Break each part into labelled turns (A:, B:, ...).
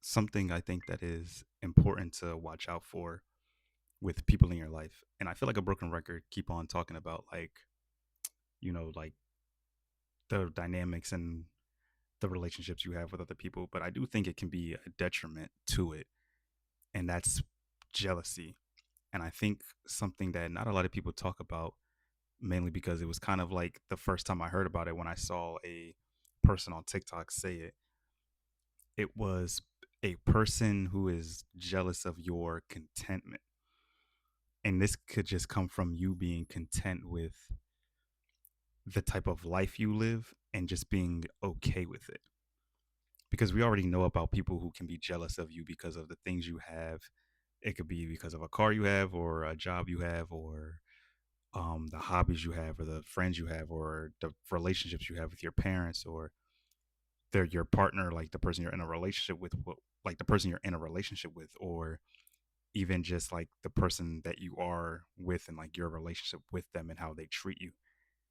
A: something I think that is important to watch out for with people in your life. And I feel like a broken record keep on talking about like the dynamics and the relationships you have with other people, but I do think it can be a detriment to it, and that's jealousy. And I think something that not a lot of people talk about, mainly because it was kind of like the first time I heard about it when I saw a person on TikTok say it. It was a person who is jealous of your contentment. And this could just come from you being content with the type of life you live and just being okay with it. Because we already know about people who can be jealous of you because of the things you have. It could be because of a car you have, or a job you have, or the hobbies you have, or the friends you have, or the relationships you have with your parents, or they're your partner, like the person you're in a relationship with, like the person you're in a relationship with, or even just like the person that you are with and like your relationship with them and how they treat you.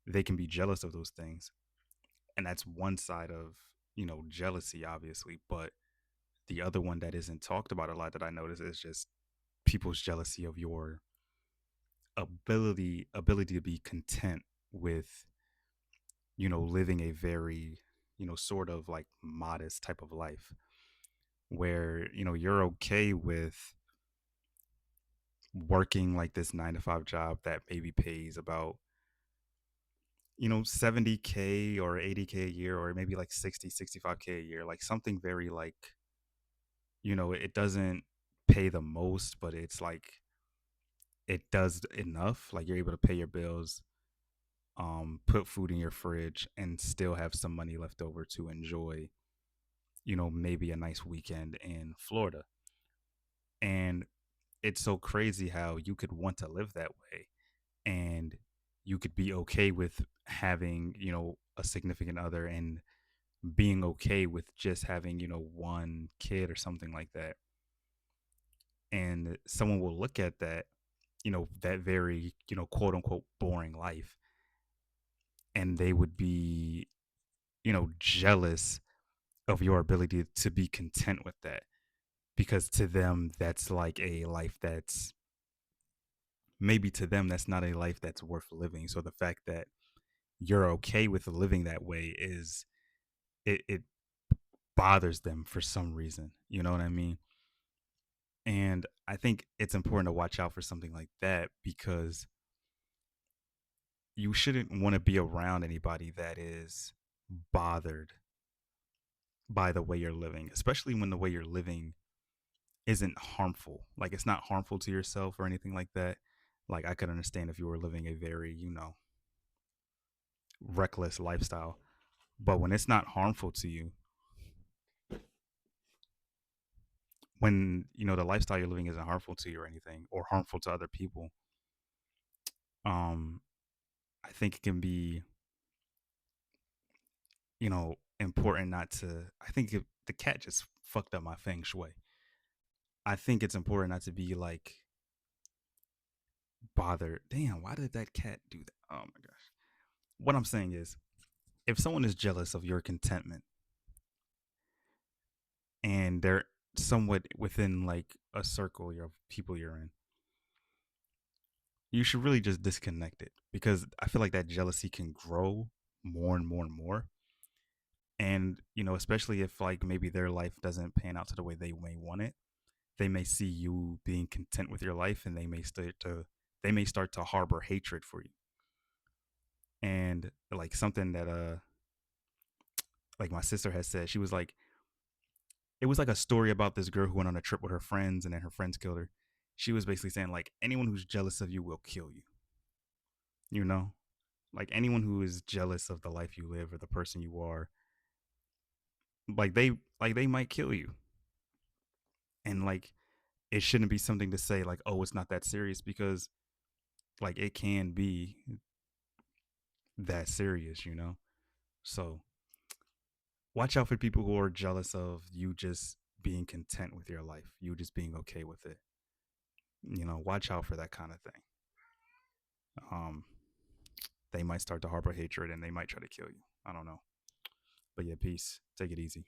A: They can be jealous of those things. And that's one side of, jealousy, obviously. But the other one that isn't talked about a lot that I notice is just people's jealousy of your ability to be content with, living a very, sort of like modest type of life where, you're okay with working like this 9 to 5 job that maybe pays about 70K or 80K a year, or maybe like 60, 65K a year, like something very like, it doesn't pay the most, but it's like it does enough. Like you're able to pay your bills, put food in your fridge, and still have some money left over to enjoy, maybe a nice weekend in Florida. And it's so crazy how you could want to live that way, and you could be okay with having, a significant other, and being okay with just having, one kid or something like that. And someone will look at that, that very, quote unquote boring life, and they would be, jealous of your ability to be content with that, because to them that's like a life that's, maybe to them that's not a life that's worth living. So the fact that you're okay with living that way is, it bothers them for some reason. You know what I mean? And I think it's important to watch out for something like that, because you shouldn't want to be around anybody that is bothered by the way you're living, especially when the way you're living isn't harmful. Like it's not harmful to yourself or anything like that. Like I could understand if you were living a very, reckless lifestyle, but when it's not harmful to you, when the lifestyle you're living isn't harmful to you or anything, or harmful to other people, um I think it can be, important not to. I think if the cat just fucked up my feng shui. I think it's important not to be like bothered. Damn, why did that cat do that? Oh my gosh. What I'm saying is, if someone is jealous of your contentment and they're somewhat within like a circle of people you're in, you should really just disconnect it, because I feel like that jealousy can grow more and more and more. And, especially if like maybe their life doesn't pan out to the way they may want it, they may see you being content with your life, and they may start to harbor hatred for you. And like something that like my sister has said, she was like, it was like a story about this girl who went on a trip with her friends, and then her friends killed her. She was basically saying like, anyone who's jealous of you will kill you. You know, like anyone who is jealous of the life you live or the person you are, like they might kill you. And like it shouldn't be something to say like, oh, it's not that serious, because like it can be that serious, So watch out for people who are jealous of you just being content with your life, you just being okay with it. Watch out for that kind of thing. Um, they might start to harbor hatred, and they might try to kill you. I don't know. But yeah, peace. Take it easy.